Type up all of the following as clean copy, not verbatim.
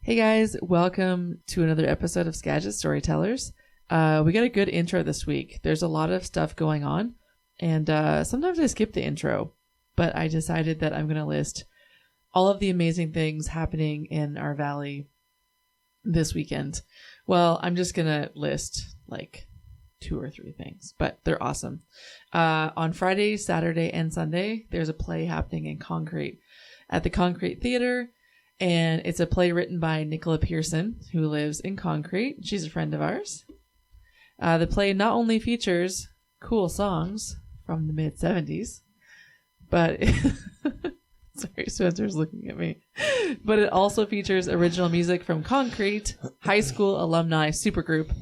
Hey guys, welcome to another episode of Skagit Storytellers. We got a good intro this week. There's a lot of stuff going on, and sometimes I skip the intro, but I decided that I'm going to list all of the amazing things happening in our valley this weekend. Well, I'm just going to list like 2 or 3 things, but they're awesome. On Friday, Saturday, and Sunday, there's a play happening in Concrete at the Concrete Theater. And it's a play written by Nicola Pearson, who lives in Concrete. She's a friend of ours. The play not only features cool songs from the mid-70s, but... Sorry, Spencer's looking at me. But it also features original music from Concrete, high school alumni supergroup,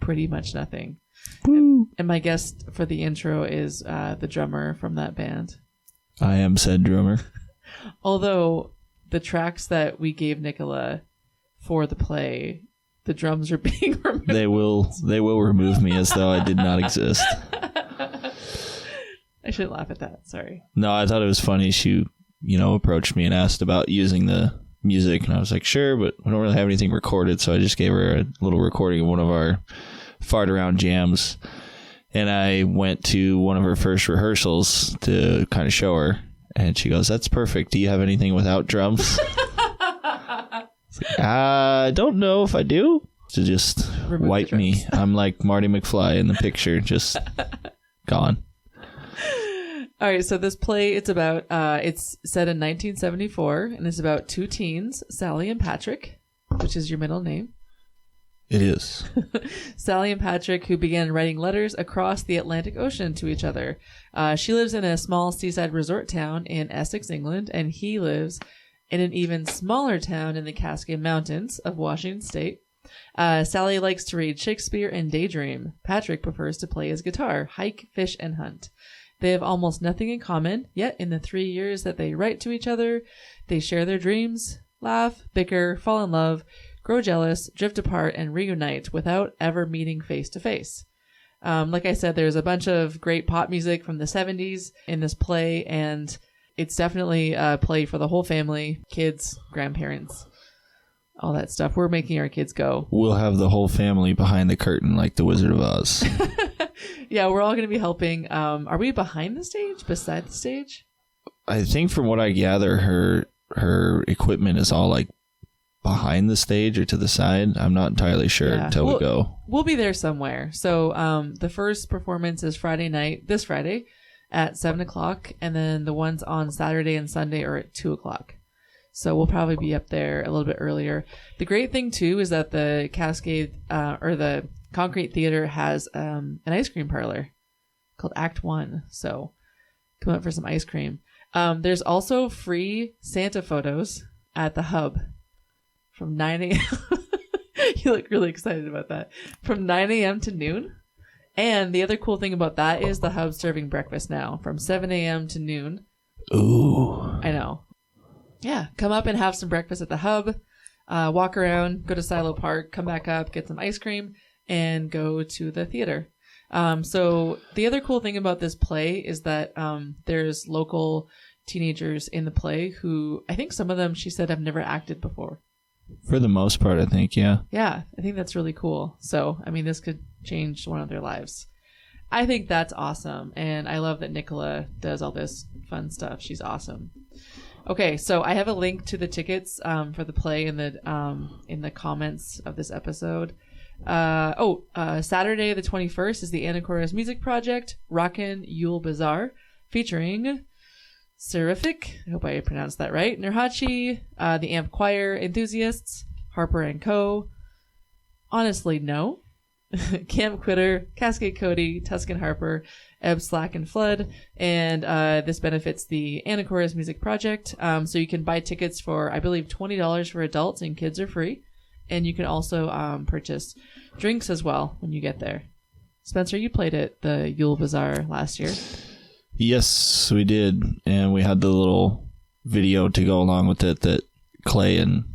Pretty Much Nothing. And my guest for the intro is the drummer from that band. I am said drummer. Although... the tracks that we gave Nicola for the play, the drums are being removed. They will remove me as though I did not exist. I shouldn't laugh at that. Sorry. No, I thought it was funny. She, approached me and asked about using the music, and I was like, sure, but we don't really have anything recorded, so I just gave her a little recording of one of our fart around jams, and I went to one of her first rehearsals to kind of show her. And she goes, that's perfect. Do you have anything without drums? I don't know if I do. To just wipe me. I'm like Marty McFly in the picture, just gone. All right, so this play, it's set in 1974, and it's about 2 teens, Sally and Patrick, which is your middle name. It is. Sally and Patrick, who began writing letters across the Atlantic Ocean to each other. She lives in a small seaside resort town in Essex, England, and he lives in an even smaller town in the Cascade Mountains of Washington State. Sally likes to read Shakespeare and daydream. Patrick prefers to play his guitar, hike, fish, and hunt. They have almost nothing in common, yet in the 3 years that they write to each other, they share their dreams, laugh, bicker, fall in love, grow jealous, drift apart, and reunite without ever meeting face to face. Like I said, there's a bunch of great pop music from the 70s in this play, and it's definitely a play for the whole family, kids, grandparents, all that stuff. We're making our kids go. We'll have the whole family behind the curtain like the Wizard of Oz. Yeah, we're all going to be helping. Are we behind the stage, beside the stage? I think from what I gather, her equipment is all like behind the stage or to the side. I'm not entirely sure until we go. We'll be there somewhere. So the first performance is Friday night, this Friday at 7:00, and then the ones on Saturday and Sunday are at 2:00. So we'll probably be up there a little bit earlier. The great thing too is that the Cascade or the Concrete Theater has an ice cream parlor called Act 1. So come up for some ice cream. There's also free Santa photos at the Hub. From 9 a.m. You look really excited about that. From 9 a.m. to noon. And the other cool thing about that is the Hub's serving breakfast now from 7 a.m. to noon. Ooh. I know. Yeah. Come up and have some breakfast at the Hub. Walk around, go to Silo Park, come back up, get some ice cream, and go to the theater. So the other cool thing about this play is that there's local teenagers in the play who, I think some of them, she said, have never acted before. For the most part, I think, yeah. Yeah, I think that's really cool. So, I mean, this could change one of their lives. I think that's awesome. And I love that Nicola does all this fun stuff. She's awesome. Okay, so I have a link to the tickets for the play in the comments of this episode. Saturday the 21st is the Anacortes Music Project Rockin' Yule Bazaar featuring... Serific, I hope I pronounced that right. Nurhachi, the Amp Choir Enthusiasts, Harper and Co. Honestly, no. Camp Quitter, Cascade Cody, Tuscan Harper, Ebb, Slack, and Flood. And this benefits the Anacortes Music Project. So you can buy tickets for, I believe, $20 for adults, and kids are free. And you can also purchase drinks as well when you get there. Spencer, you played at the Yule Bazaar last year. Yes, we did. And we had the little video to go along with it that Clay and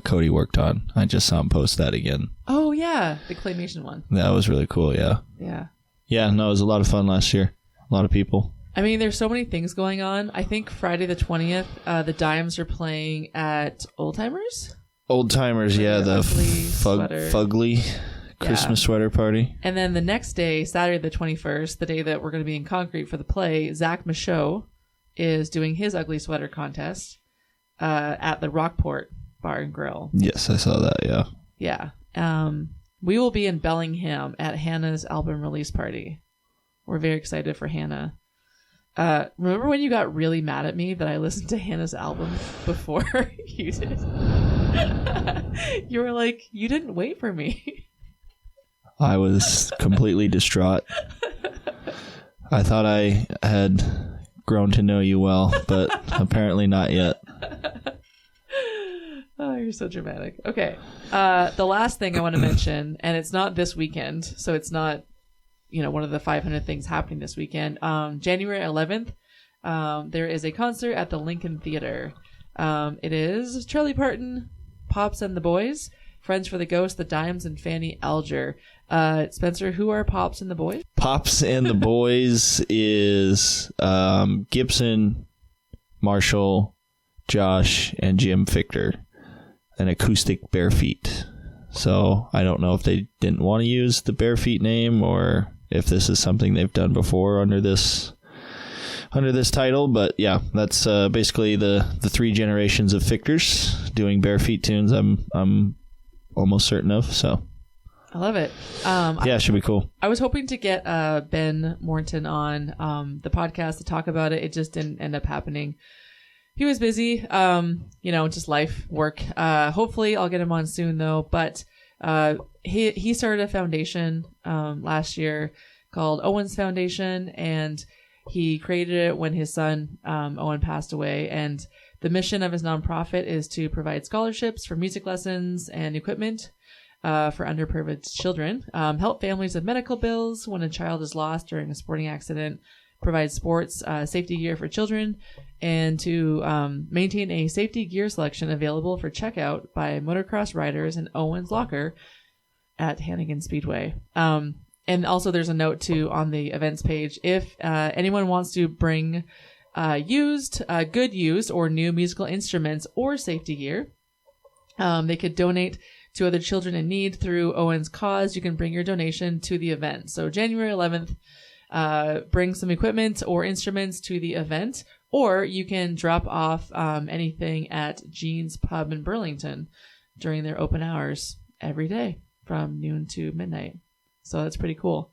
Cody worked on. I just saw him post that again. Oh, yeah. The claymation one. That was really cool, yeah. Yeah. Yeah, no, it was a lot of fun last year. A lot of people. I mean, there's so many things going on. I think Friday the 20th, the Dimes are playing at Old Timers. Old timers, yeah, the sweater. fugly Christmas sweater party. And then the next day, Saturday the 21st, the day that we're going to be in Concrete for the play, Zach McHugh is doing his ugly sweater contest at the Rockport Bar and Grill. Yes, I saw that, yeah. Yeah. We will be in Bellingham at Hannah's album release party. We're very excited for Hannah. Remember when you got really mad at me that I listened to Hannah's album before you did? You were like, you didn't wait for me. I was completely distraught. I thought I had grown to know you well, but apparently not yet. Oh, you're so dramatic. Okay. The last thing I want to mention, and it's not this weekend, so it's not, one of the 500 things happening this weekend. January 11th, there is a concert at the Lincoln Theater. It is Charlie Parton, Pops and the Boys, Friends for the Ghost, The Dimes, and Fanny Alger. Spencer, who are Pops and the Boys? Pops and the Boys is Gibson, Marshall, Josh, and Jim Fichter. An acoustic Bare Feet. So I don't know if they didn't want to use the Bare Feet name or if this is something they've done before under this title, but yeah, that's basically the three generations of Fichters doing Bare Feet tunes. I'm almost certain of, so I love it. Yeah, it should be cool. I was hoping to get Ben Morton on the podcast to talk about it. It just didn't end up happening. He was busy, just life, work. Hopefully I'll get him on soon though. But he started a foundation last year called Owen's Foundation, and he created it when his son Owen passed away. And the mission of his nonprofit is to provide scholarships for music lessons and equipment for underprivileged children, help families with medical bills when a child is lost during a sporting accident, provide sports safety gear for children, and to maintain a safety gear selection available for checkout by motocross riders in Owen's Locker at Hannigan Speedway. And also there's a note too on the events page. If anyone wants to bring good used or new musical instruments or safety gear, they could donate to other children in need through Owen's cause. You can bring your donation to the event. So January 11th, bring some equipment or instruments to the event, or you can drop off anything at Jean's Pub in Burlington during their open hours every day from noon to midnight. So that's pretty cool.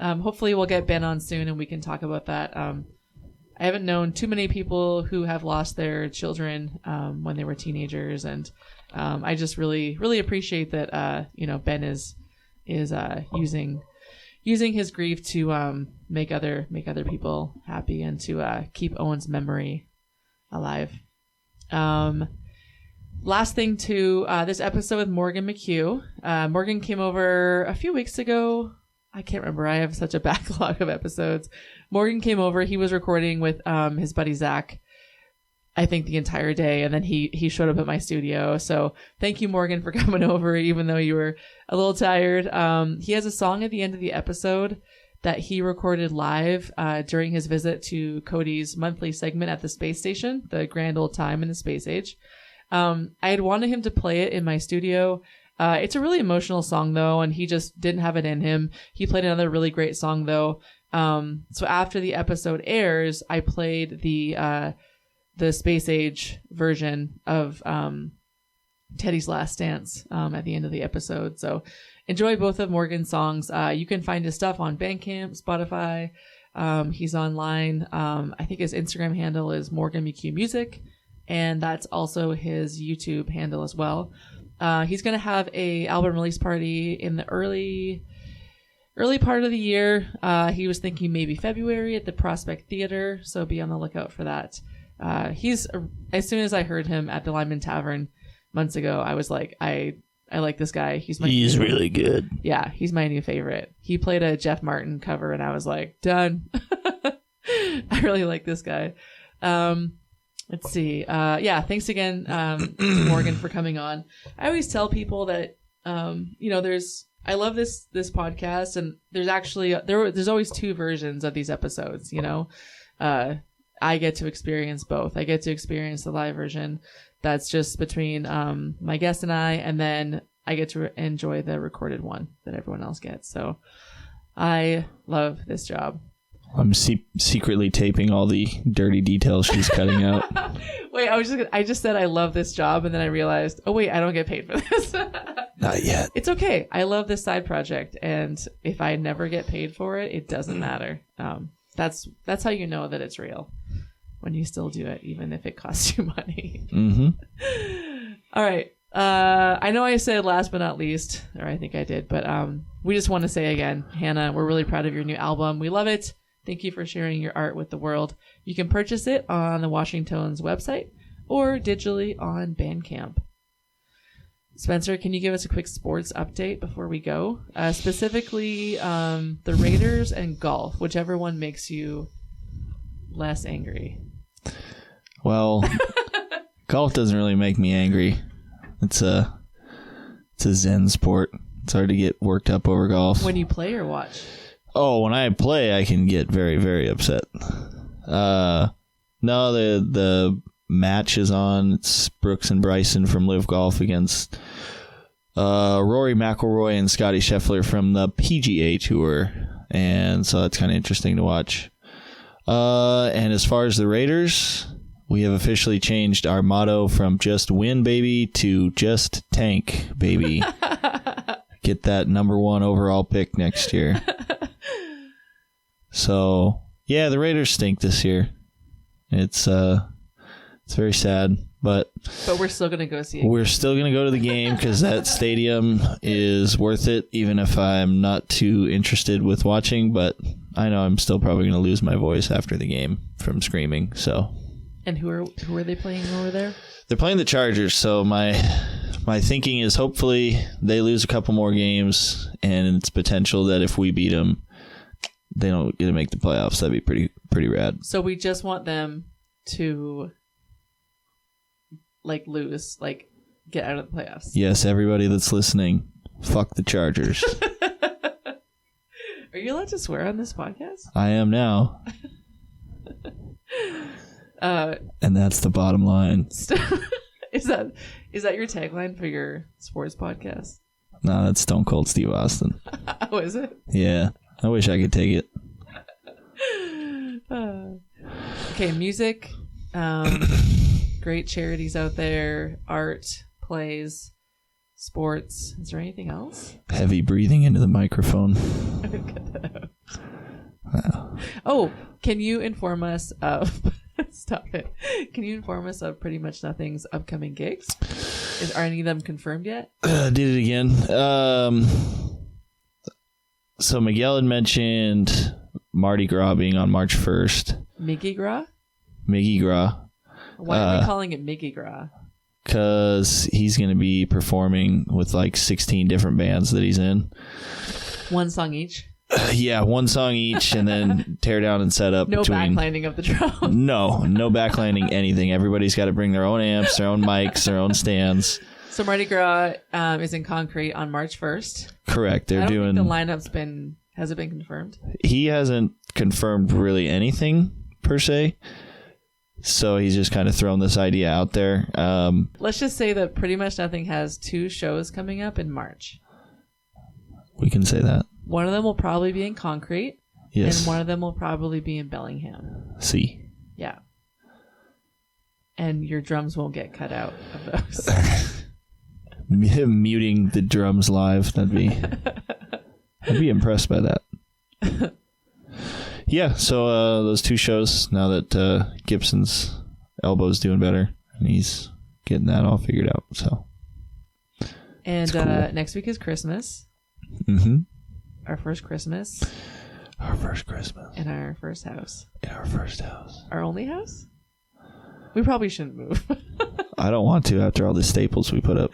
Hopefully we'll get Ben on soon and we can talk about that. I haven't known too many people who have lost their children when they were teenagers, and I just really, really appreciate that Ben is using his grief to make other people happy and to keep Owen's memory alive. Last thing to this episode with Morgan McHugh. Morgan came over a few weeks ago. I can't remember. I have such a backlog of episodes. Morgan came over. He was recording with his buddy Zach, I think, the entire day, and then he showed up at my studio. So thank you, Morgan, for coming over, even though you were a little tired. He has a song at the end of the episode that he recorded live during his visit to Cody's monthly segment at the space station, the grand old time in the space age. I had wanted him to play it in my studio. It's a really emotional song, though, and he just didn't have it in him. He played another really great song, though. So after the episode airs, I played the space age version of Teddy's Last Dance at the end of the episode. So enjoy both of Morgan's songs. You can find his stuff on Bandcamp, Spotify. He's online. I think his Instagram handle is Morgan McHugh Music, and that's also his YouTube handle as well. He's going to have a album release party in the early part of the year. He was thinking maybe February at the Prospect Theater, so be on the lookout for that. As soon as I heard him at the Lyman Tavern months ago, I was like, I like this guy. He's really good. Yeah, he's my new favorite. He played a Jeff Martin cover, and I was like, done. I really like this guy. Let's see. Thanks again to Morgan for coming on. I always tell people that I love this podcast, and there's actually there's always two versions of these episodes. I get to experience both. I get to experience the live version that's just between my guest and I, and then I get to enjoy the recorded one that everyone else gets. So I love this job. I'm secretly taping all the dirty details she's cutting out. Wait, I just said I love this job, and then I realized, oh wait, I don't get paid for this. Not yet. It's okay. I love this side project, and if I never get paid for it, it doesn't matter. That's how you know that it's real, when you still do it, even if it costs you money. Mm-hmm. All right. I know I said last but not least, or I think I did, but we just want to say again, Hannah, we're really proud of your new album. We love it. Thank you for sharing your art with the world. You can purchase it on the Washington's website or digitally on Bandcamp. Spencer, can you give us a quick sports update before we go? Specifically, the Raiders and golf, whichever one makes you less angry. Well, golf doesn't really make me angry. It's a zen sport. It's hard to get worked up over golf. When you play or watch? Oh, when I play, I can get very, very upset. No, the match is on. It's Brooks and Bryson from Live Golf against Rory McIlroy and Scotty Scheffler from the PGA Tour. And so that's kind of interesting to watch. And as far as the Raiders, we have officially changed our motto from just win, baby, to just tank, baby. Get that number 1 overall pick next year. So, yeah, the Raiders stink this year. It's very sad, but we're still going to go see it. We're still going to go to the game because that stadium is worth it, even if I'm not too interested with watching, but I know I'm still probably going to lose my voice after the game from screaming, so. And who are they playing over there? They're playing the Chargers, so my thinking is hopefully they lose a couple more games, and it's potential that if we beat them, they don't get to make the playoffs. That'd be pretty rad. So we just want them to lose, get out of the playoffs. Yes, everybody that's listening, fuck the Chargers. Are you allowed to swear on this podcast? I am now. And that's the bottom line. Is that your tagline for your sports podcast? No, that's Stone Cold Steve Austin. Oh, is it? Yeah. I wish I could take it. Okay, music. Great charities out there. Art, plays, sports. Is there anything else? Heavy breathing into the microphone. Cut that out. Wow. Oh, can you inform us of... Stop it. Can you inform us of Pretty Much Nothing's upcoming gigs? Are any of them confirmed yet? Did it again. So Miguel had mentioned Mardi Gras being on March 1st. Mickey Gras? Miggy Gras. Why are we calling it Mickey Gras? Because he's going to be performing with 16 different bands that he's in. One song each? Yeah, one song each, and then tear down and set up. No backlining of the drum. No backlining anything. Everybody's got to bring their own amps, their own mics, their own stands. So Mardi Gras is in Concrete on March 1st. Correct. They're doing. Think the lineup's been. Has it been confirmed? He hasn't confirmed really anything per se. So he's just kind of thrown this idea out there. Let's just say that Pretty Much Nothing has 2 shows coming up in March. We can say that. One of them will probably be in Concrete. Yes. And one of them will probably be in Bellingham. See. Yeah. And your drums won't get cut out of those. Muting the drums live. I'd be impressed by that. Yeah, so those 2 shows, now that Gibson's elbow's doing better, and he's getting that all figured out. So. And cool. Next week is Christmas. Mm-hmm. Our first Christmas. Our first Christmas. In our first house. In our first house. Our only house? We probably shouldn't move. I don't want to after all the staples we put up.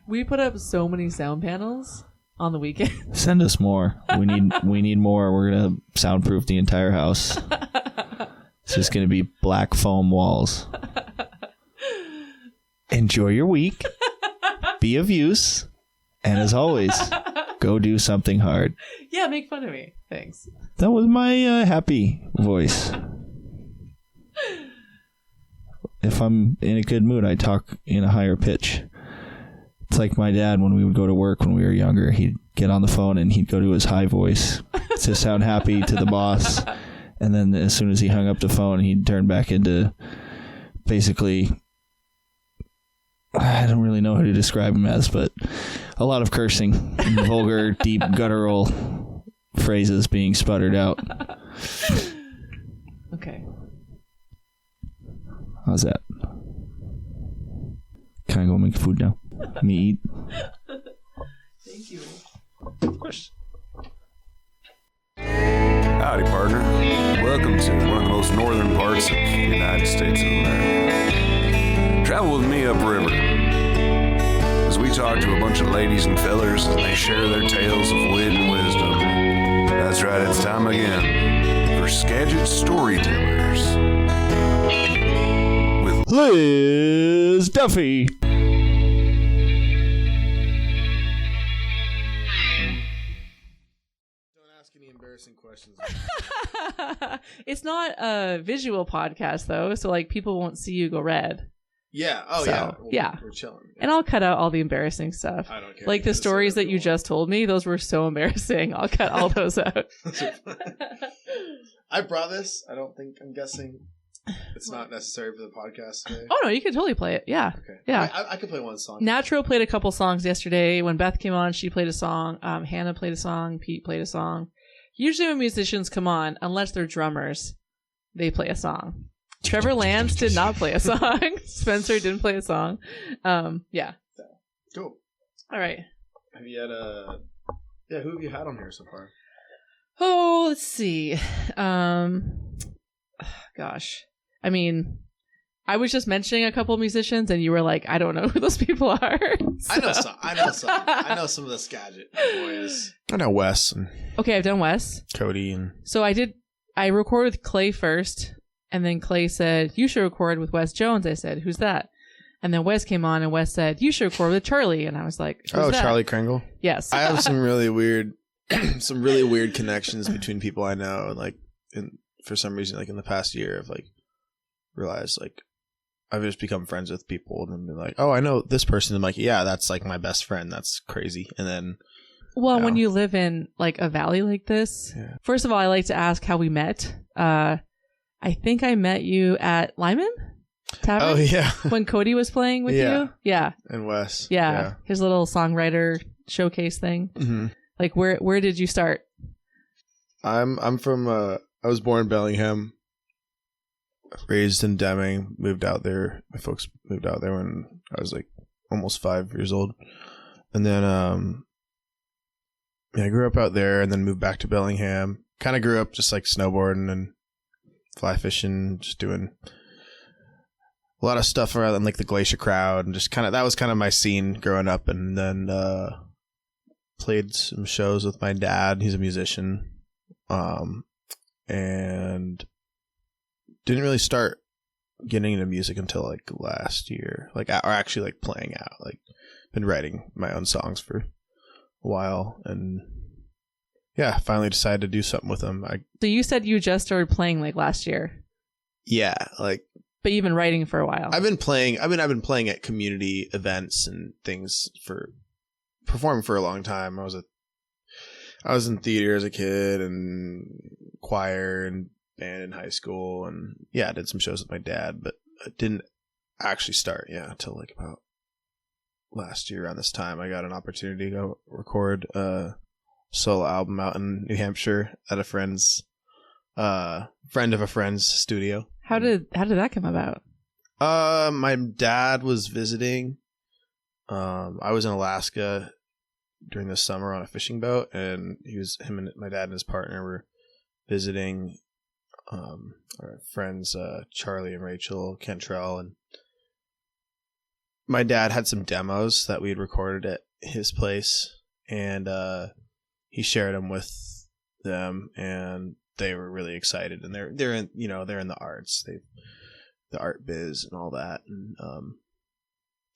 We put up so many sound panels on the weekend. Send us more. We need more. We're gonna soundproof the entire house. It's just gonna be black foam walls. Enjoy your week. Be of use. And as always, go do something hard. Yeah, make fun of me. Thanks. That was my happy voice. if I'm in a good mood, I talk in a higher pitch. It's like my dad when we would go to work when we were younger. He'd get on the phone and he'd go to his high voice to sound happy to the boss. And then as soon as he hung up the phone, he'd turn back into basically, I don't really know how to describe him as, but a lot of cursing and vulgar, deep, guttural phrases being sputtered out. Okay. How's that? Can I go make food now? Me eat? Thank you. Of course. Howdy, partner. Welcome to one of the most northern parts of the United States of America. Travel with me upriver as we talk to a bunch of ladies and fellers and they share their tales of wit and wisdom. That's right, it's time again for Skagit Storytellers with Liz Duffy. Questions. It's not a visual podcast though, so like people won't see you go red. Yeah. Oh So, yeah. yeah. We're chilling. Yeah. And I'll cut out all the embarrassing stuff. I don't care. Like the stories that you just told me, those were so embarrassing. I'll cut all those out. I brought this. I'm guessing it's not necessary for the podcast today. Oh no, you can totally play it. Yeah. Okay. Yeah. I could play one song. Natural played a couple songs yesterday. When Beth came on, she played a song. Hannah played a song. Pete played a song. Usually when musicians come on, unless they're drummers, they play a song. Trevor Lance did not play a song. Spencer didn't play a song. Yeah. Cool. All right. Have you had who have you had on here so far? Oh, let's see. Gosh. I mean, I was just mentioning a couple of musicians and you were like, I don't know who those people are. So. I know some. I know some of the Skagit boys. I know Wes and Okay, I've done Wes. Cody and So I recorded with Clay first, and then Clay said, you should record with Wes Jones. I said, who's that? And then Wes came on and Wes said, you should record with Charlie. And I was like, who's that? Charlie Kringle. Yes. I have some really weird connections between people I know, like for some reason, like in the past year, I've like realized like I've just become friends with people and been like, oh, I know this person. I'm like, yeah, that's like my best friend. That's crazy. And then, well, when you live in like a valley like this, First of all, I like to ask how we met. I think I met you at Lyman Tavern. Oh yeah, when Cody was playing with you. Yeah. And Wes. Yeah. His little songwriter showcase thing. Mm-hmm. Like where did you start? I'm from I was born in Bellingham, raised in Deming, moved out there. My folks moved out there when I was like almost 5 years old. And then I grew up out there and then moved back to Bellingham. Kind of grew up just like snowboarding and fly fishing, just doing a lot of stuff around like the Glacier Crowd and just that was kind of my scene growing up. And then played some shows with my dad. He's a musician. And didn't really start getting into music until like last year, or actually like playing out, like been writing my own songs for a while and finally decided to do something with them. So you said you just started playing like last year. Yeah. Like, but you've been writing for a while. I've been playing at community events and things performing for a long time. I was in theater as a kid and choir and band in high school, and I did some shows with my dad, but I didn't actually start until like about last year around this time. I got an opportunity to go record a solo album out in New Hampshire at a friend of a friend's studio. How did that come about? My dad was visiting. I was in Alaska during the summer on a fishing boat, and him and my dad and his partner were visiting our friends Charlie and Rachel Cantrell, and my dad had some demos that we had recorded at his place, and he shared them with them, and they were really excited. And they're in the arts, the art biz and all that, and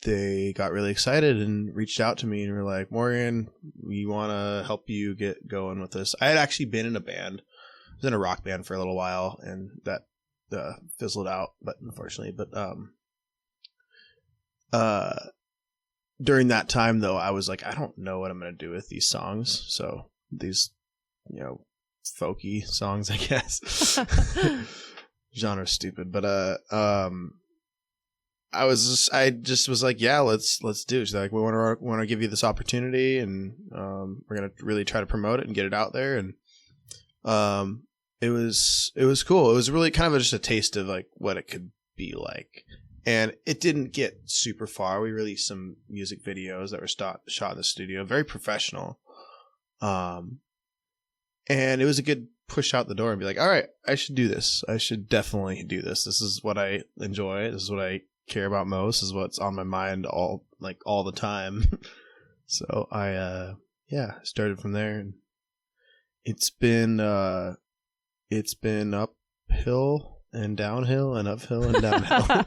they got really excited and reached out to me and were like, Morgan, we want to help you get going with this. I had actually been in a band. I was in a rock band for a little while, and that fizzled out, but unfortunately, during that time though, I was like, I don't know what I'm going to do with these songs. So these, folky songs, I guess. Genre stupid, but I just was like, yeah, let's do it. She's like, we want to give you this opportunity, and we're gonna really try to promote it and get it out there. And it was cool. It was really kind of just a taste of like what it could be like. And it didn't get super far. We released some music videos that were shot in the studio, very professional. And it was a good push out the door and be like, all right, I should do this. I should definitely do this. This is what I enjoy. This is what I care about most. This is what's on my mind all the time. So I started from there, and it's been uphill and downhill and uphill and downhill.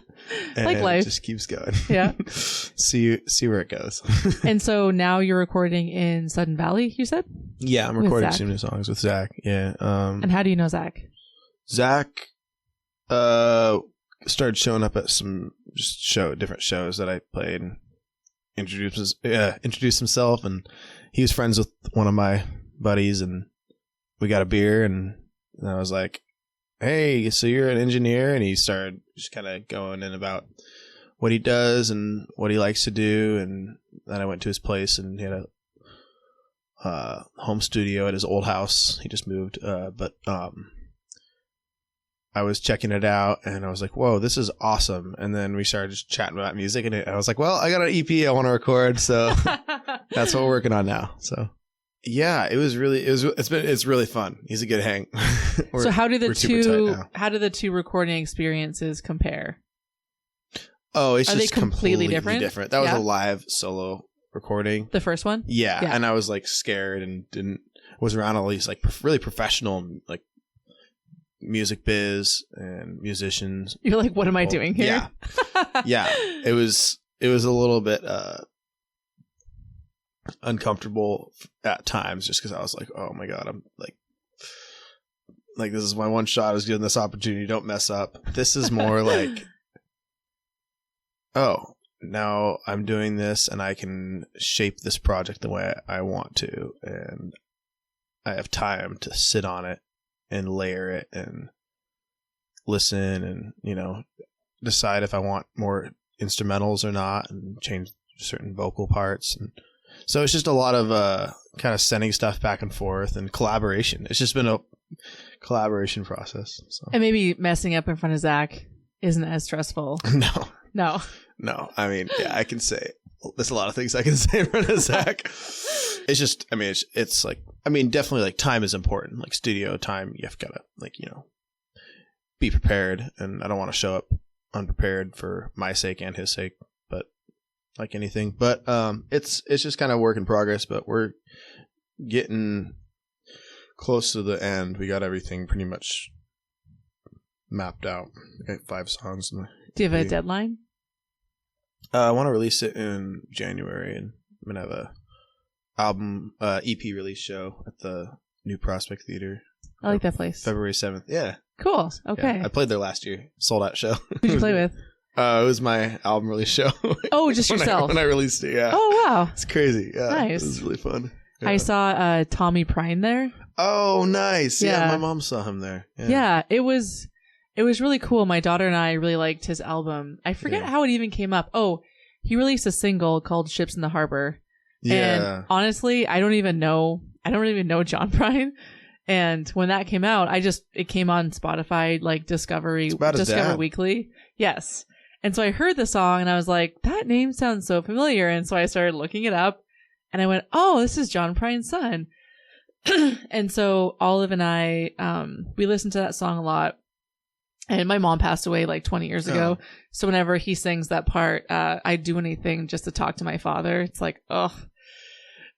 And like life. It just keeps going. Yeah. see where it goes. And so now you're recording in Sudden Valley, you said? Yeah, I'm With recording Zach. some new songs with Zach. Yeah. And how do you know Zach? Zach started showing up at some different shows that I played, and introduced himself, and he was friends with one of my buddies, and we got a beer, and I was like, hey, so you're an engineer? And he started just kind of going in about what he does and what he likes to do. And then I went to his place, and he had a home studio at his old house. He just moved. But I was checking it out, and I was like, whoa, this is awesome. And then we started just chatting about music, and I was like, well, I got an EP I want to record. So that's what we're working on now. So yeah, it's really fun. He's a good hang. So how do the two recording experiences compare? Oh, it's Are just they completely different? That was a live solo recording. The first one? Yeah. And I was like scared and was around all these like really professional like music biz and musicians. You're like, what am I doing here? Yeah. Yeah. It was a little bit uncomfortable at times, just because I was like, oh my god, I'm like this is my one shot, is given this opportunity, don't mess up. This is more like, oh, now I'm doing this and I can shape this project the way I want to, and I have time to sit on it and layer it and listen and decide if I want more instrumentals or not, and change certain vocal parts. And so it's just a lot of kind of sending stuff back and forth and collaboration. It's just been a collaboration process. So. And maybe messing up in front of Zach isn't as stressful. No. I mean, yeah, I can say there's a lot of things I can say in front of Zach. It's just, I mean, it's like, I mean, definitely like time is important. Like studio time, you've got to be prepared. And I don't want to show up unprepared for my sake and his sake. Like anything, but it's just kind of work in progress, but we're getting close to the end. We got everything pretty much mapped out. We got 5 songs. Do you have a deadline? I want to release it in January, and I'm gonna have a album EP release show at the New Prospect Theater. I like that place. February 7th. Yeah. Cool. Okay. Yeah, I played there last year. Sold out show. Who'd you play with? It was my album release show. Oh, just yourself? When I released it, yeah. Oh, wow. It's crazy. Yeah. Nice. It was really fun. Yeah. I saw Tommy Prine there. Oh, nice. Yeah, my mom saw him there. Yeah, it was really cool. My daughter and I really liked his album. I forget how it even came up. Oh, he released a single called Ships in the Harbor. Yeah. And honestly, I don't even know John Prine. And when that came out, it came on Spotify, like Discover Weekly. Yes. And so I heard the song and I was like, that name sounds so familiar. And so I started looking it up and I went, oh, this is John Prine's son. And so Olive and I, we listened to that song a lot. And my mom passed away like 20 years ago. So whenever he sings that part, I'd do anything just to talk to my father. It's like, oh,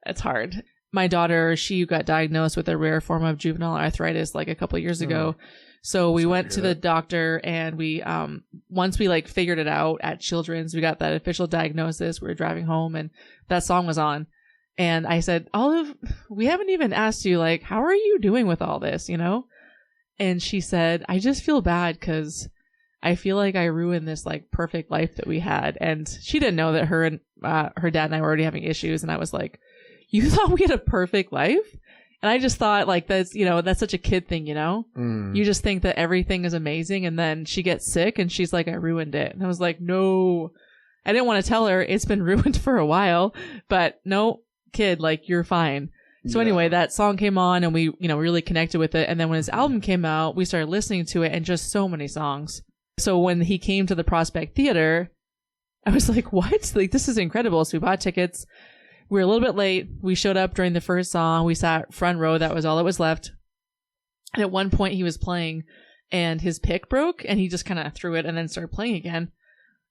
it's hard. My daughter, she got diagnosed with a rare form of juvenile arthritis like a couple of years ago. So we went to the doctor, and we, once we like figured it out at Children's, we got that official diagnosis. We were driving home and that song was on. And I said, Olive, we haven't even asked you, like, how are you doing with all this, And she said, I just feel bad because I feel like I ruined this like perfect life that we had. And she didn't know that her and her dad and I were already having issues. And I was like, you thought we had a perfect life? And I just thought like that's, you know, that's such a kid thing, you know? You just think that everything is amazing. And then she gets sick and she's like, I ruined it. And I was like, no, I didn't want to tell her it's been ruined for a while, but no, kid, like you're fine. So anyway, that song came on and we, you know, really connected with it. And then when his album came out, we started listening to it and just so many songs. So when he came to the Prospect Theater, I was like, what? Like, this is incredible. So we bought tickets. We were a little bit late. We showed up during the first song. We sat front row. That was all that was left. And at one point he was playing and his pick broke and he just kind of threw it and then started playing again.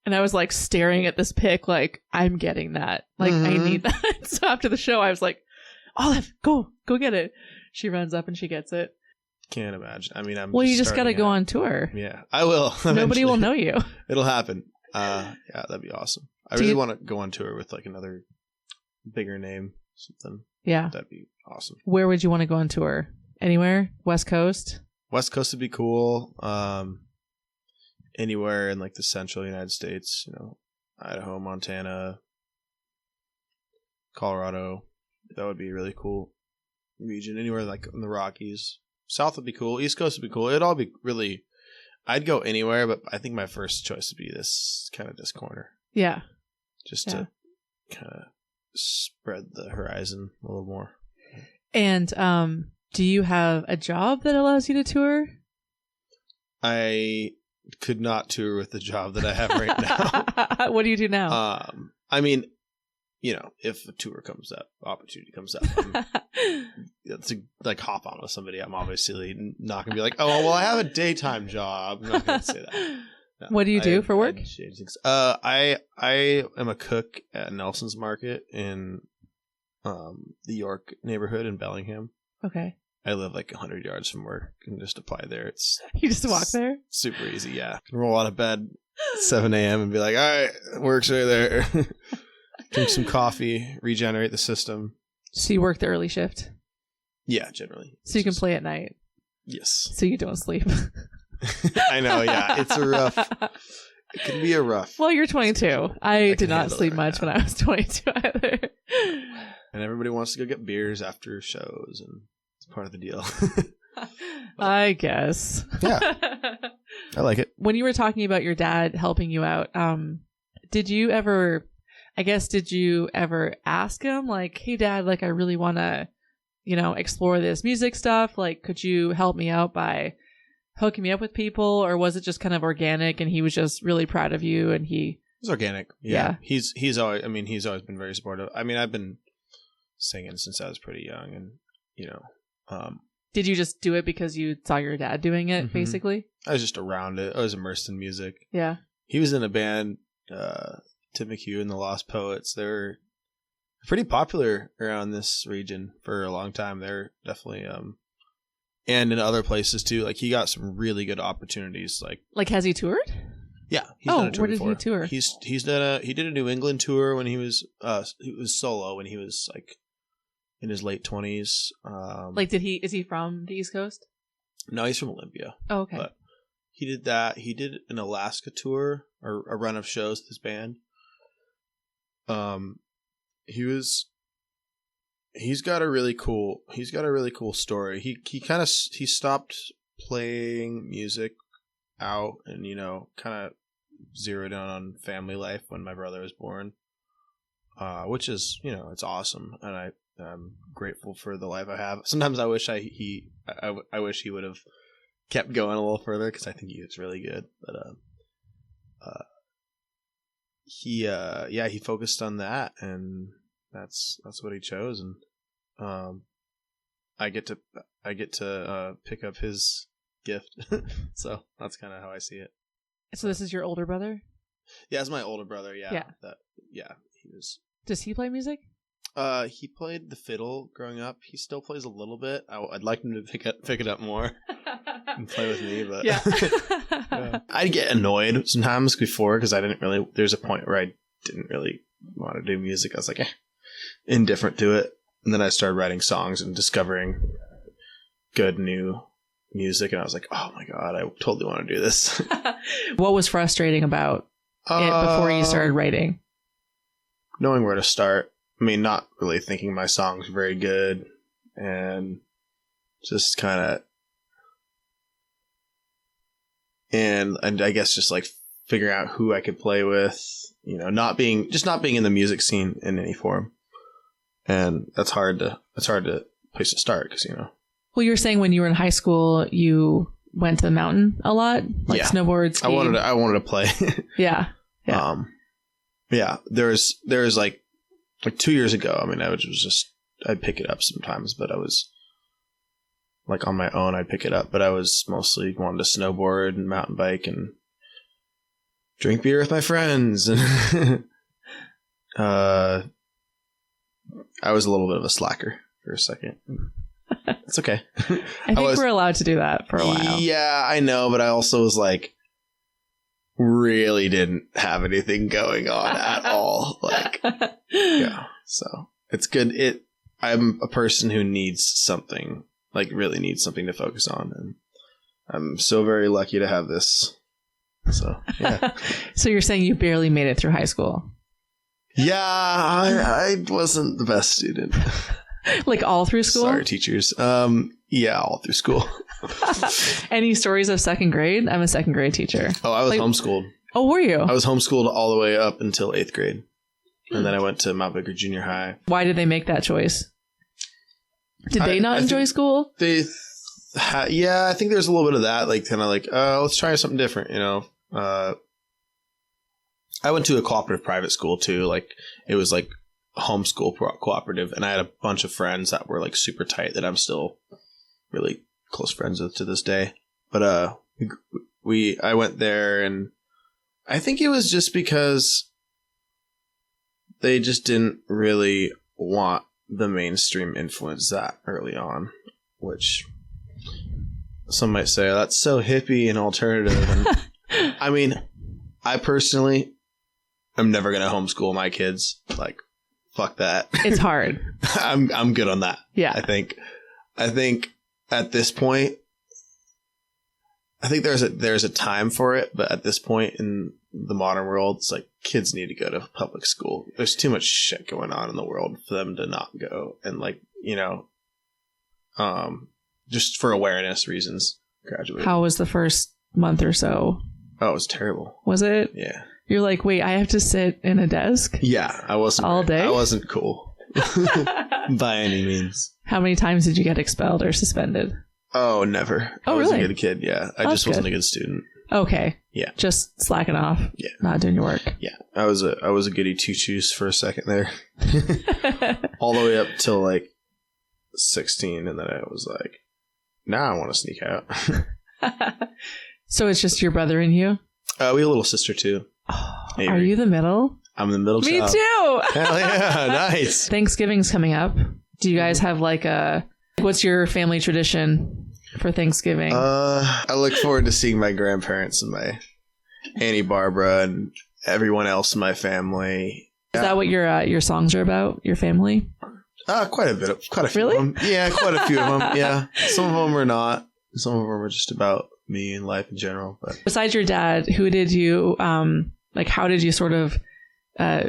And I was like staring at this pick like, I'm getting that. Like, I need that. So after the show, I was like, Olive, go get it. She runs up and she gets it. Can't imagine. I mean, Well, you just got to go on tour. Yeah, I will. Nobody will know you. It'll happen. Yeah, that'd be awesome. I really want to go on tour with like another bigger name, something. Yeah. That'd be awesome. Where would you want to go on tour? Anywhere? West Coast? West Coast would be cool. Anywhere in like the central United States, you know, Idaho, Montana, Colorado. That would be a really cool region. Anywhere like in the Rockies. South would be cool. East Coast would be cool. It'd all be really... I'd go anywhere, but I think my first choice would be this corner. Yeah. Just to kind of spread the horizon a little more. And do you have a job that allows you to tour? I could not tour with the job that I have right now. What do you do now? I mean, you know, if a tour comes up, opportunity comes up, to like hop on with somebody, I'm obviously not going to be like, oh, well, I have a daytime job. I'm not going to say that. No, what do you do for work? I am a cook at Nelson's Market in the York neighborhood in Bellingham. Okay. I live like 100 yards from work and just apply there. You just walk there? Super easy, yeah. Can roll out of bed at 7 a.m. and be like, all right, work's right there. Drink some coffee, regenerate the system. So you work the early shift? Yeah, generally. So you can play at night? Yes. So you don't sleep? I know, yeah. It's a rough... It can be a rough... Well, you're 22. I did not sleep much when I was 22 either. And everybody wants to go get beers after shows, and it's part of the deal. I guess. Yeah. I like it. When you were talking about your dad helping you out, did you ever ask him, like, hey, Dad, like, I really want to, you know, explore this music stuff? Like, could you help me out by hooking me up with people? Or was it just kind of organic and he was just really proud of you and he... It's organic. Yeah. He's always been very supportive. I mean, I've been singing since I was pretty young and, you know... Did you just do it because you saw your dad doing it, basically? I was just around it. I was immersed in music. Yeah. He was in a band... Tim McHugh and the Lost Poets. They're pretty popular around this region for a long time. They're definitely and in other places too. Like he got some really good opportunities. Like has he toured? Yeah, he's done a tour where did before. he tour? He did a New England tour when he was solo when he was like in his late 20s. Is he from the East Coast? No, he's from Olympia. Oh, okay. But he did that. He did an Alaska tour or a run of shows with his band. He's got a really cool story. He stopped playing music out and, you know, kind of zeroed in on family life when my brother was born. Which is, you know, it's awesome. And I'm grateful for the life I have. Sometimes I wish I wish he would have kept going a little further because I think he was really good. But he focused on that, and that's what he chose, and I get to pick up his gift. So that's kind of how I see it. So this is your older brother? Yeah, it's my older brother. Yeah. He was. Does he play music? He played the fiddle growing up. He still plays a little bit. I'd like him to pick it up more and play with me, but yeah. I'd get annoyed sometimes before because there's a point where I didn't really want to do music. I was like, indifferent to it. And then I started writing songs and discovering good new music, and I was like, oh my God, I totally want to do this. What was frustrating about it before you started writing? Knowing where to start. I mean, not really thinking my songs very good, and just kind of, and I guess just like figuring out who I could play with, you know, not being in the music scene in any form. And that's hard to place to start, because, you know. Well, you were saying when you were in high school, you went to the mountain a lot, like snowboard, ski. I wanted to play. Yeah. There was like 2 years ago. I mean, I'd pick it up sometimes, but I was like on my own. I'd pick it up, but I was mostly wanted to snowboard and mountain bike and drink beer with my friends. And I was a little bit of a slacker for a second. It's okay. I think we're allowed to do that for a while. Yeah, I know, but I also was like, really didn't have anything going on at all. Like, yeah. So it's good. I'm a person who needs something, like really needs something to focus on, and I'm so very lucky to have this. So yeah. So you're saying you barely made it through high school? Yeah, I wasn't the best student. Like all through school? Sorry, teachers. Yeah, all through school. Any stories of second grade? I'm a second grade teacher. Oh, I was homeschooled. Oh, were you? I was homeschooled all the way up until 8th grade. And then I went to Mount Baker Junior High. Why did they make that choice? Did they not enjoy school? Yeah, I think there's a little bit of that. Like, kind of like, let's try something different, you know? I went to a cooperative private school too. Like, it was like a homeschool cooperative, and I had a bunch of friends that were like super tight that I'm still really close friends with to this day. But I went there, and I think it was just because they just didn't really want the mainstream influence that early on, which some might say, that's so hippie and alternative. And I mean, I personally am never going to homeschool my kids. Like, fuck that. It's hard. I'm good on that. Yeah. I think at this point, I think there's a time for it, but at this point in the modern world, it's like kids need to go to public school. There's too much shit going on in the world for them to not go, and like, you know, just for awareness reasons, graduate. How was the first month or so? Oh, it was terrible. Was it? Yeah. You're like, wait, I have to sit in a desk? Yeah, I wasn't all day. I wasn't cool by any means. How many times did you get expelled or suspended? Oh, never. Oh, I was really? a good kid. Yeah, I just wasn't a good student. Okay. Yeah. Just slacking off. Yeah. Not doing your work. Yeah. I was a goody two shoes for a second there. All the way up till like 16, and then I was like, now I want to sneak out. So it's just your brother and you? We have a little sister too. Oh, are you the middle? I'm the middle child. Me too. Hell yeah, nice. Thanksgiving's coming up. Do you guys have like what's your family tradition for Thanksgiving? I look forward to seeing my grandparents and my Auntie Barbara and everyone else in my family. Is that what your songs are about? Your family? Quite a few really? of them. Yeah, quite a few of them. Yeah, some of them are not. Some of them are just about me and life in general. But besides your dad, who did you like? How did you sort of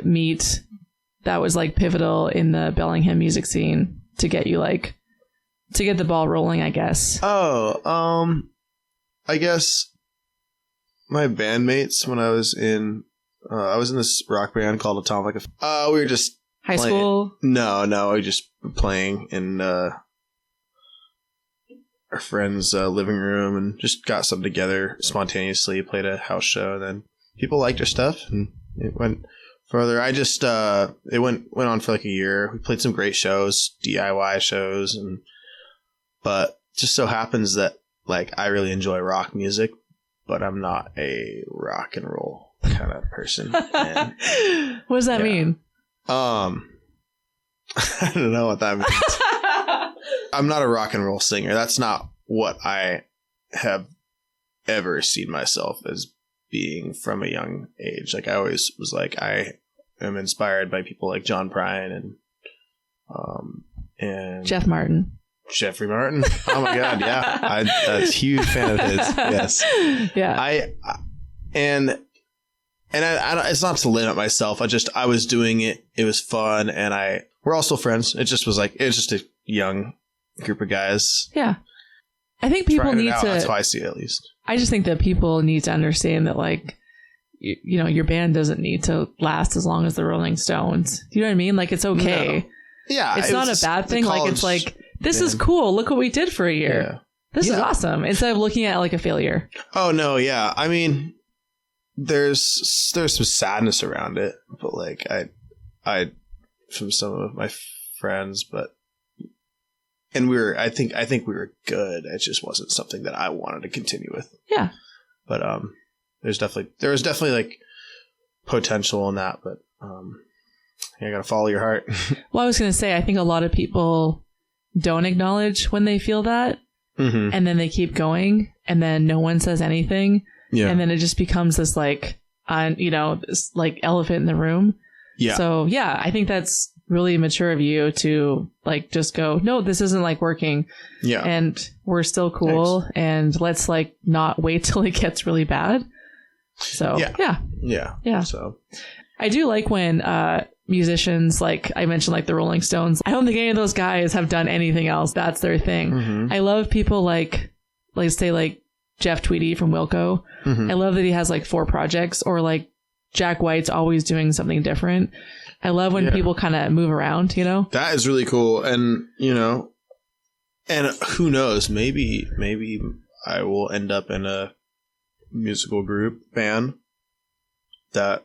meet? That was like pivotal in the Bellingham music scene to get you to get the ball rolling, I guess. Oh, I guess my bandmates when I was in this rock band called Atomic. We were just high school. No, we were just playing in our friend's living room and just got something together spontaneously. Played a house show, and then people liked our stuff, and it went further. I just it went on for like a year. We played some great shows, DIY shows, but just so happens that like I really enjoy rock music, but I'm not a rock and roll kind of person. And, what does that mean? I don't know what that means. I'm not a rock and roll singer. That's not what I have ever seen myself as being from a young age. Like I always was like, I am inspired by people like John Prine and Jeff Martin. Jeffrey Martin. Oh my God, yeah, I'm a huge fan of his. Yes, Yeah. And I it's not to limit myself. I was doing it. It was fun, and we're all still friends. It just was just a young group of guys. Yeah. I think people need to. That's how I see it, at least. I just think that people need to understand that, like, you know, your band doesn't need to last as long as the Rolling Stones. Do you know what I mean? Like, it's okay. No. Yeah, it's not a bad thing. Like, it's like, this is cool. Look what we did for a year. Yeah. This is awesome. Instead of looking at it like a failure. Oh no, yeah. I mean, there's some sadness around it, but like I from some of my friends, and I think we were good. It just wasn't something that I wanted to continue with. Yeah. But there was definitely like potential in that, but you gotta follow your heart. Well, I was gonna say, I think a lot of people don't acknowledge when they feel that, and then they keep going, and then no one says anything, and then it just becomes this like, this like elephant in the room. Yeah. So yeah, I think that's really mature of you to like just go, no, this isn't like working. Yeah. And we're still cool. Thanks. And let's like not wait till it gets really bad. So yeah. So I do like when musicians, like I mentioned, like the Rolling Stones, I don't think any of those guys have done anything else. That's their thing. I love people like say like Jeff Tweedy from Wilco. I love that he has like 4 projects, or like Jack White's always doing something different. I love when people kind of move around, you know? That is really cool. And, you know, and who knows, maybe I will end up in a musical group band that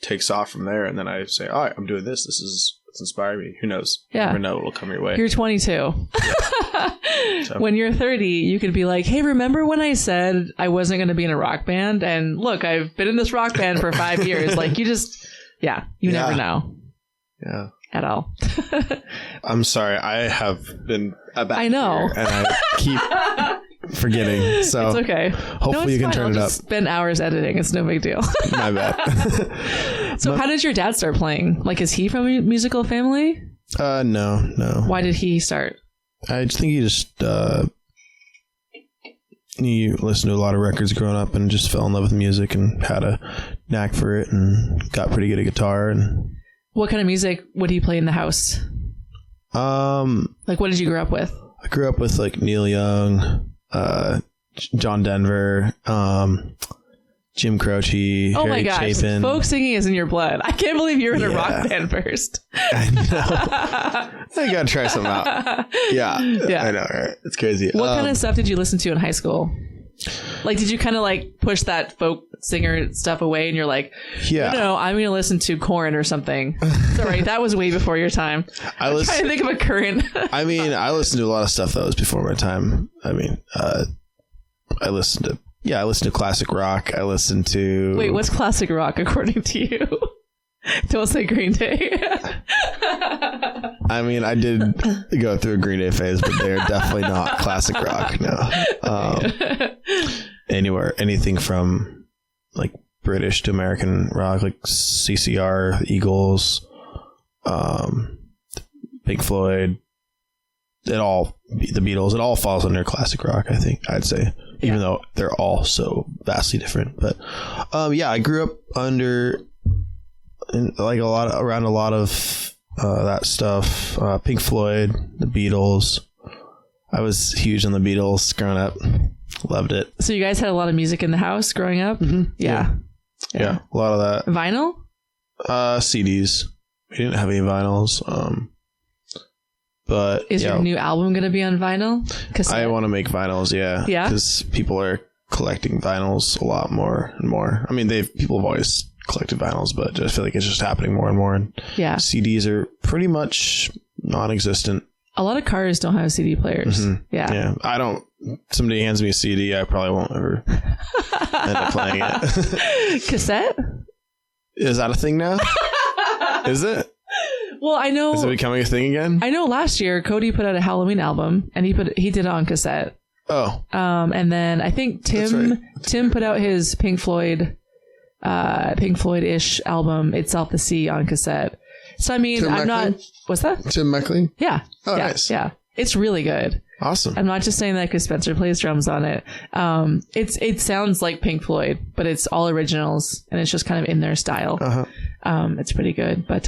takes off from there. And then I say, all right, I'm doing this. This is what's inspired me. Who knows? Yeah. You never know. It'll come your way. You're 22. So. When you're 30, you could be like, hey, remember when I said I wasn't going to be in a rock band? And look, I've been in this rock band for 5 years. Like, you just... Yeah, you never know. Yeah. At all. I'm sorry. I have been back I know. Here and I keep forgetting. So it's okay. Hopefully you can turn it up. Spend hours editing. It's no big deal. My bad. So how did your dad start playing? Like, is he from a musical family? No. Why did he start? I think he listened to a lot of records growing up and just fell in love with music and had a knack for it and got pretty good at guitar. And what kind of music would he play in the house? Like, what did you grow up with? I grew up with like Neil Young, John Denver, Jim Croce, oh Harry my gosh, Chapin. Folk singing is in your blood. I can't believe you were in a rock band first. I know. I gotta try something out. Yeah. I know, right? It's crazy. What kind of stuff did you listen to in high school? Like, did you kind of like push that folk singer stuff away and you're like, no, I'm going to listen to Korn or something? Sorry, that was way before your time. I'm trying to think of a current. I mean, I listened to a lot of stuff that was before my time. I mean, I listened to classic rock. I listened to... Wait, what's classic rock according to you? Don't say Green Day. I mean, I did go through a Green Day phase, but they're definitely not classic rock. No. Anything from like British to American rock, like CCR, Eagles, Pink Floyd, the Beatles, it all falls under classic rock, I think, I'd say. Even though they're all so vastly different. But I grew up around a lot of that stuff. Pink Floyd, the Beatles. I was huge on the Beatles growing up. Loved it. So you guys had a lot of music in the house growing up? Mm-hmm. Yeah, a lot of that. Vinyl? CDs. We didn't have any vinyls. But is your new album going to be on vinyl? I want to make vinyls, yeah. Because people are collecting vinyls a lot more and more. I mean, people have always collected vinyls, but I feel like it's just happening more and more. And CDs are pretty much non-existent. A lot of cars don't have CD players. Mm-hmm. Yeah. I don't. Somebody hands me a CD, I probably won't ever end up playing it. Cassette? Is that a thing now? Is it? Well, I know. Is it becoming a thing again? I know last year Cody put out a Halloween album and he did it on cassette. Oh. And then I think Tim put out his Pink Floyd-ish album, It's Off the Sea, on cassette. So I mean, Tim I'm McLean? not. What's that? Tim McLean? Yeah. Oh, nice. Yeah. It's really good. Awesome. I'm not just saying that because Spencer plays drums on it. It sounds like Pink Floyd, but it's all originals and it's just kind of in their style. It's pretty good. But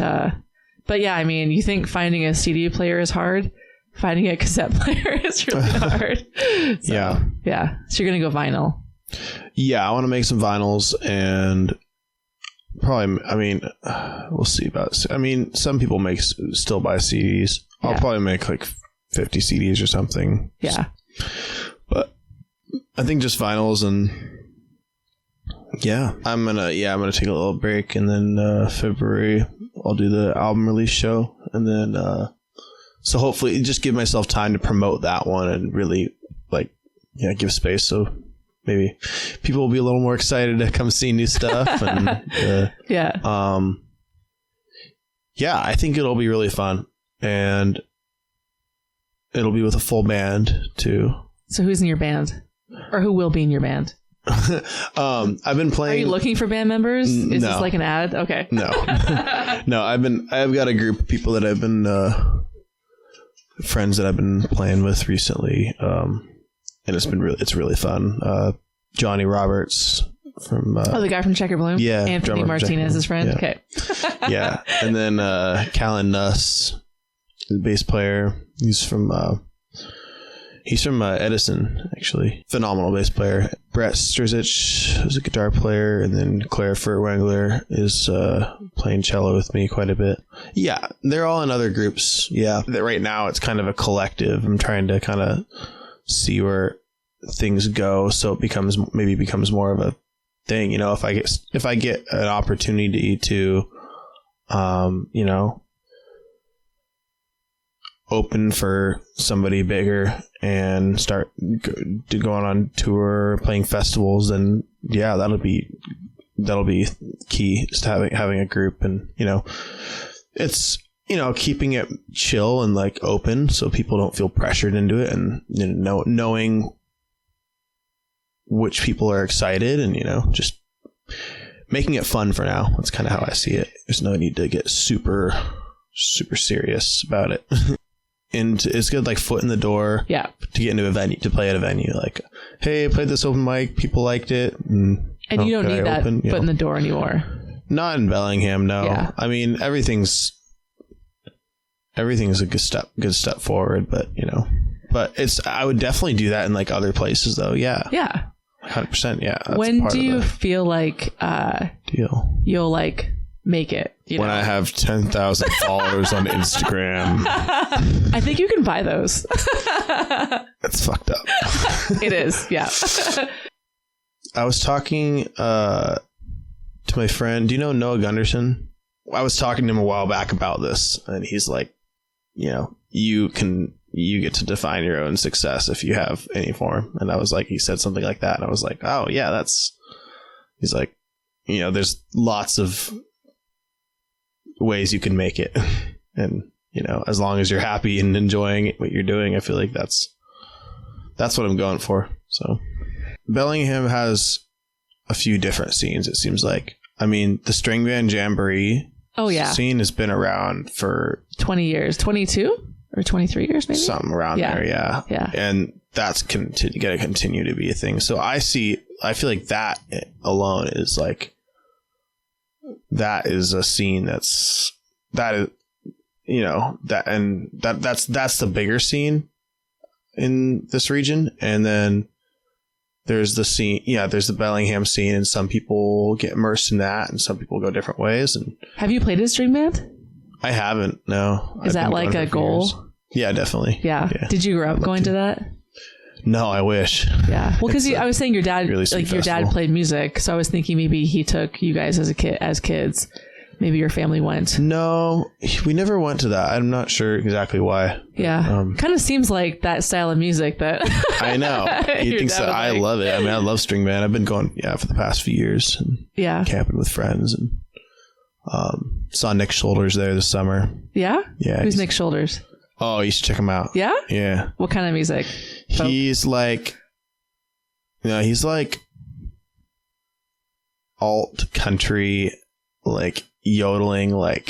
yeah, I mean, you think finding a CD player is hard? Finding a cassette player is really hard. So, yeah. So you're gonna go vinyl. Yeah, I want to make some vinyls and probably. I mean, we'll see about. I mean, some people still buy CDs. I'll probably make like 50 CDs or something. Yeah. But I think just vinyls and I'm gonna take a little break and then February I'll do the album release show and then so hopefully just give myself time to promote that one and really give space so maybe people will be a little more excited to come see new stuff and I think it'll be really fun and it'll be with a full band too. So who's in your band or who will be in your band? I've been playing. Are you looking for band members? Is this like an ad? Okay. No. I've got a group of people that I've been friends that I've been playing with recently, and it's really fun. Johnny Roberts from the guy from Checker Bloom. Yeah, Anthony Martinez's friend. Yeah. Okay. Yeah, and then Callan Nuss, the bass player. He's from Edison, actually. Phenomenal bass player. Brett Strzic is a guitar player, and then Claire Furtwängler is playing cello with me quite a bit. Yeah, they're all in other groups. Yeah, right now it's kind of a collective. I'm trying to kind of see where things go, so it becomes more of a thing. You know, if I get an opportunity to, open for somebody bigger and start going on tour, playing festivals, and that'll be key, just having a group, and it's keeping it chill and like open so people don't feel pressured into it, and knowing which people are excited, and just making it fun for now. That's kind of how I see it. There's no need to get super serious about it. And it's good, like, foot in the door. Yeah. To get into a venue, to play at a venue. Like, hey, I played this open mic. People liked it. And you don't need that foot in the door anymore. Not in Bellingham, no. Yeah. I mean, everything's a good step forward, but I would definitely do that in like other places though. Yeah. Yeah. 100%. Yeah. When do you feel like you'll like make it? When I have 10,000 followers on Instagram. I think you can buy those. That's fucked up. It is. Yeah. I was talking to my friend. Do you know Noah Gunderson? I was talking to him a while back about this, and he's like, you get to define your own success if you have any form. And I was like, he said something like that. And I was like, oh yeah, he's like, there's lots of ways you can make it. And, as long as you're happy and enjoying what you're doing, I feel like that's what I'm going for. So Bellingham has a few different scenes, it seems like. I mean, the string band jamboree scene has been around for 20 years, 22 or 23 years, maybe something around there. Yeah. Yeah. And that's going to continue to be a thing. So I feel like that alone is like, that is a scene that's the bigger scene in this region. And then there's the scene, there's the Bellingham scene, and some people get immersed in that and some people go different ways. And have you played a string band? I haven't, no. Is that like a goal? Years. Yeah, definitely. Yeah. Did you grow up going to that? No, I wish. Yeah. Well, because I was saying your dad, really your dad played music, so I was thinking maybe he took you guys as kids. Maybe your family went. No, we never went to that. I'm not sure exactly why. Yeah. Kind of seems like that style of music that I know. He thinks that I love it. I mean, I love string band. I've been going for the past few years. And camping with friends, and saw Nick Shoulders there this summer. Yeah. Yeah. Who's Nick Shoulders? Oh, you should check him out. Yeah? Yeah. What kind of music? Folk? He's like alt country, like yodeling, like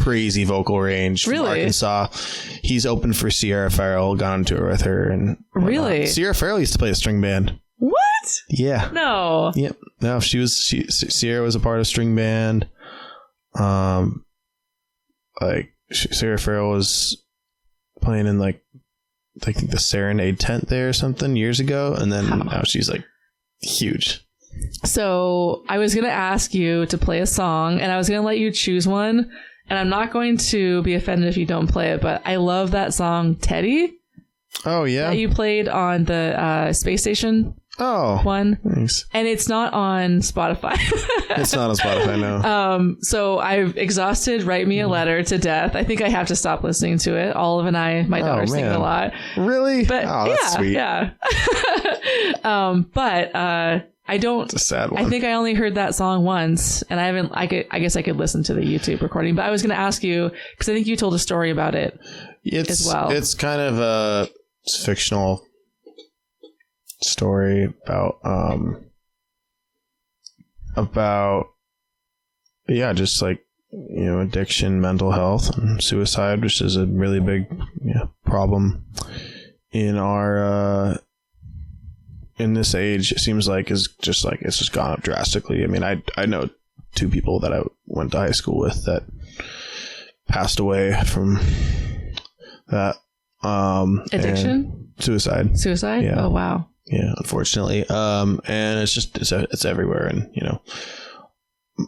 crazy vocal range from Really? Arkansas. He's opened for Sierra Farrell, gone on tour with her, and whatnot. Really? Sierra Farrell used to play a string band. What? Yeah. No. Yep. No, Sierra was a part of string band. Sierra Farrell was playing in like I think the Serenade tent there or something years ago, and then now she's like huge. So I was going to ask you to play a song, and I was going to let you choose one, and I'm not going to be offended if you don't play it, but I love that song Teddy Oh yeah, that you played on the space station one. Thanks. And it's not on Spotify. It's not on Spotify, no. So I've exhausted Write Me a Letter to death. I think I have to stop listening to it. Olive and I, my daughter, sing it a lot. Really? But that's sweet. Yeah. But I don't. It's a sad one. I think I only heard that song once, and I haven't. I guess I could listen to the YouTube recording. But I was going to ask you because I think you told a story about it as well. It's kind of a fictional story about just like addiction, mental health, and suicide, which is a really big problem in our in this age. It seems like it's just gone up drastically. I mean, I know two people that I went to high school with that passed away from that Addiction, suicide. Yeah. Oh wow. Yeah, unfortunately. And it's everywhere. And,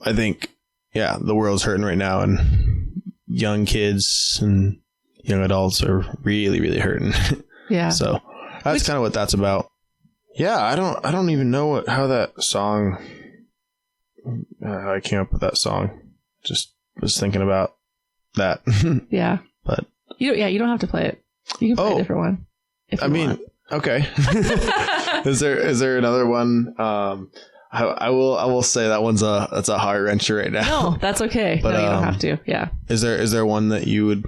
I think, the world's hurting right now, and young kids and young adults are really, really hurting. Yeah. So that's kind of what that's about. Yeah. I don't even know how that song, how I came up with that song. Just was thinking about that. Yeah. But you don't have to play it. You can play a different one. I mean, okay. Is there another one? I will say that's a heart wrencher right now. No, that's okay. But, no, you don't have to. Yeah. Is there one that you would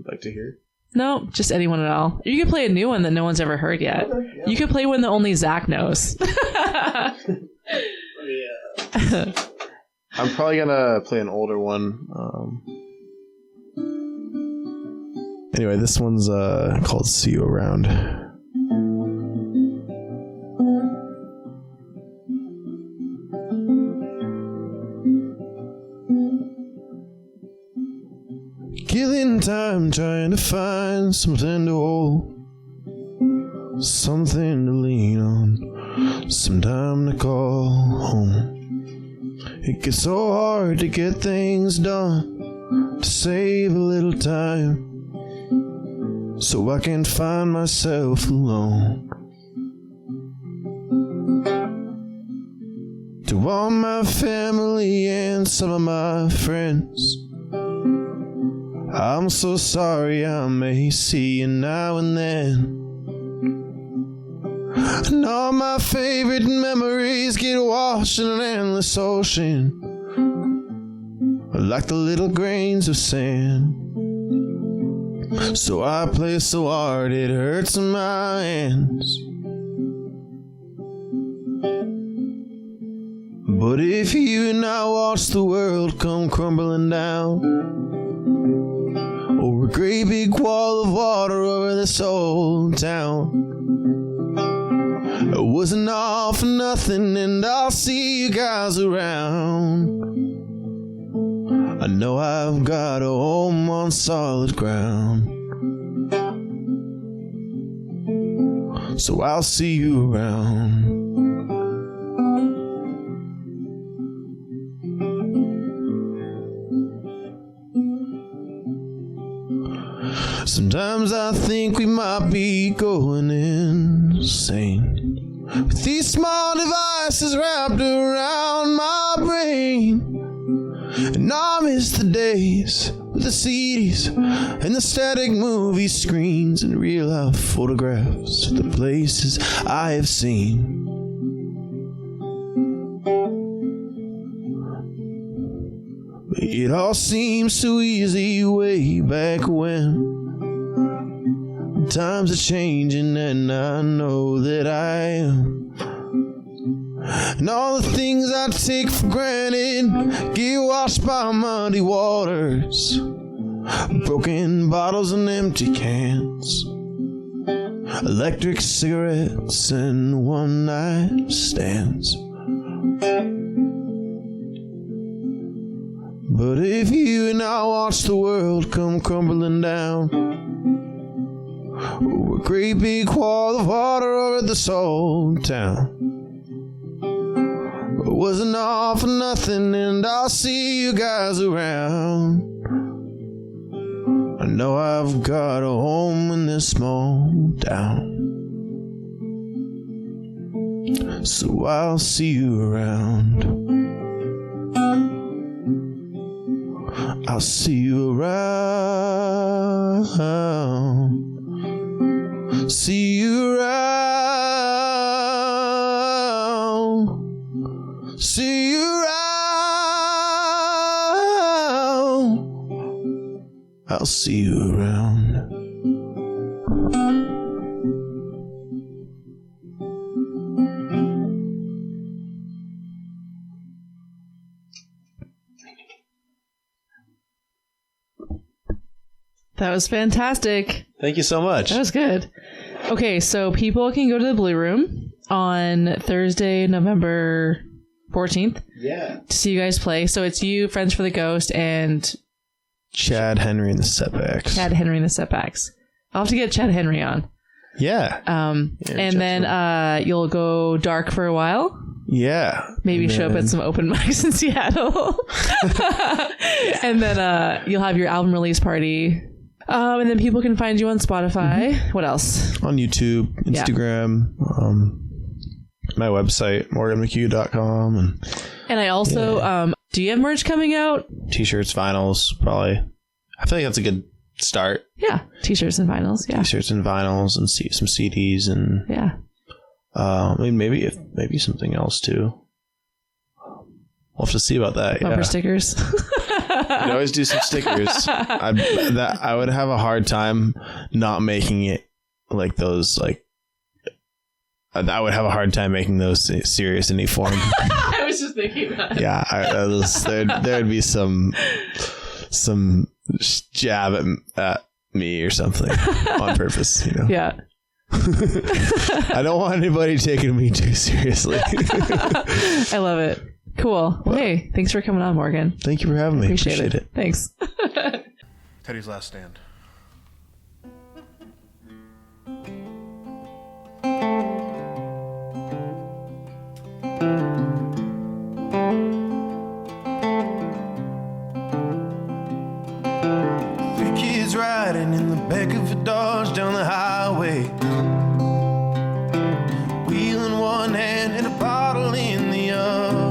like to hear? No, just anyone at all. You can play a new one that no one's ever heard yet. Okay, yeah. You can play one that only Zach knows. Yeah. I'm probably gonna play an older one. Anyway, this one's called "See You Around." Killing time trying to find something to hold, something to lean on, some time to call home. It gets so hard to get things done, to save a little time, so I can find myself alone. To all my family and some of my friends, I'm so sorry I may see you now and then. And all my favorite memories get washed in an endless ocean, like the little grains of sand. So I play so hard it hurts in my hands. But if you and I watch the world come crumbling down, or a great big wall of water over this old town, it wasn't all for nothing, and I'll see you guys around. I know I've got a home on solid ground, so I'll see you around. Sometimes I think we might be going insane, with these small devices wrapped around my brain. And I miss the days with the CDs and the static movie screens and real life photographs of the places I have seen. It all seems so easy way back when. Times are changing and I know that I am. And all the things I take for granted get washed by muddy waters. Broken bottles and empty cans, electric cigarettes and one-night stands. But if you and I watch the world come crumbling down, a great big wall of water over this old town, it wasn't all for nothing, and I'll see you guys around. I know I've got a home in this small town, so I'll see you around. I'll see you around. See you around. See you around. I'll see you around. That was fantastic. Thank you so much. That was good. Okay, so people can go to the Blue Room on Thursday, November 14th. Yeah. To see you guys play. So it's you, Friends for the Ghost, and Chad Henry and the Setbacks. Chad Henry and the Setbacks. I'll have to get Chad Henry on. Yeah. And then you'll go dark for a while. Yeah. Maybe show up at some open mics in Seattle. And then you'll have your album release party. And then people can find you on Spotify. Mm-hmm. What else? On YouTube, Instagram, my website, morganmchugh.com. And I also, do you have merch coming out? T-shirts, vinyls, probably. I feel like that's a good start. Yeah. T-shirts and vinyls. Yeah. T-shirts and vinyls and some CDs and yeah. I mean, maybe something else too. We'll have to see about that. Bumper stickers. You can always do some stickers. I would have a hard time not making it like those. Like, I would have a hard time making those serious in any form. I was just thinking that. Yeah, there'd be some jab at me or something on purpose. You know. Yeah. I don't want anybody taking me too seriously. I love it. Cool. Well, hey, thanks for coming on, Morgan. Thank you for having me. Appreciate it. Thanks. Teddy's Last Stand. Three kids riding in the back of a Dodge down the highway, wheel in one hand and a bottle in the other.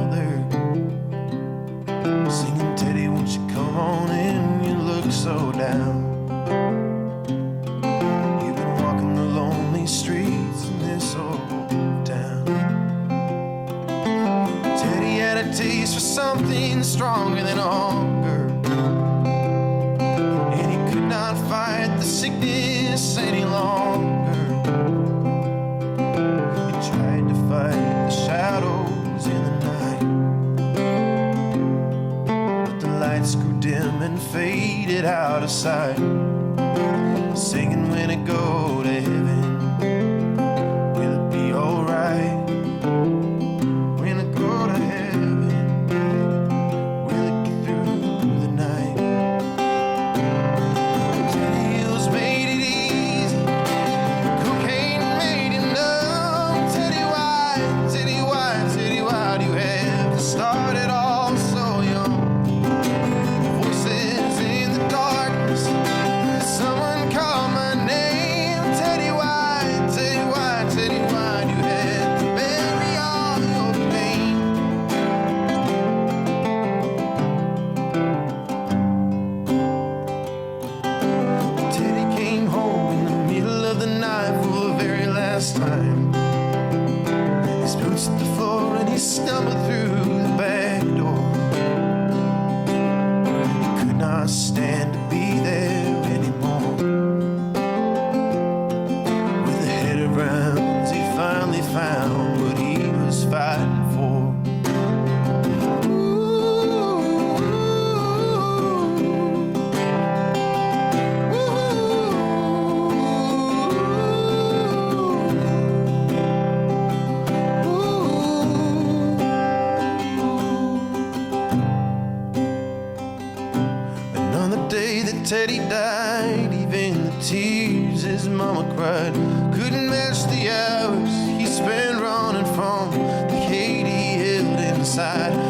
Singing, Teddy, won't you come on in? You look so down. You've been walking the lonely streets in this old town. Teddy had a taste for something stronger than hunger, and he could not fight the sickness any longer. He tried to fight the shadows in the night, lights grew dim and faded out of sight. Singing, when it go to heaven, will it be alright? When it go to heaven, will it get through the night? Pills made it easy, cocaine made it numb. Teddy, why do you have to start it all so young? Voices in the darkness, someone call my name. tears his mama cried. Couldn't match the hours he spent running from the hate he held inside.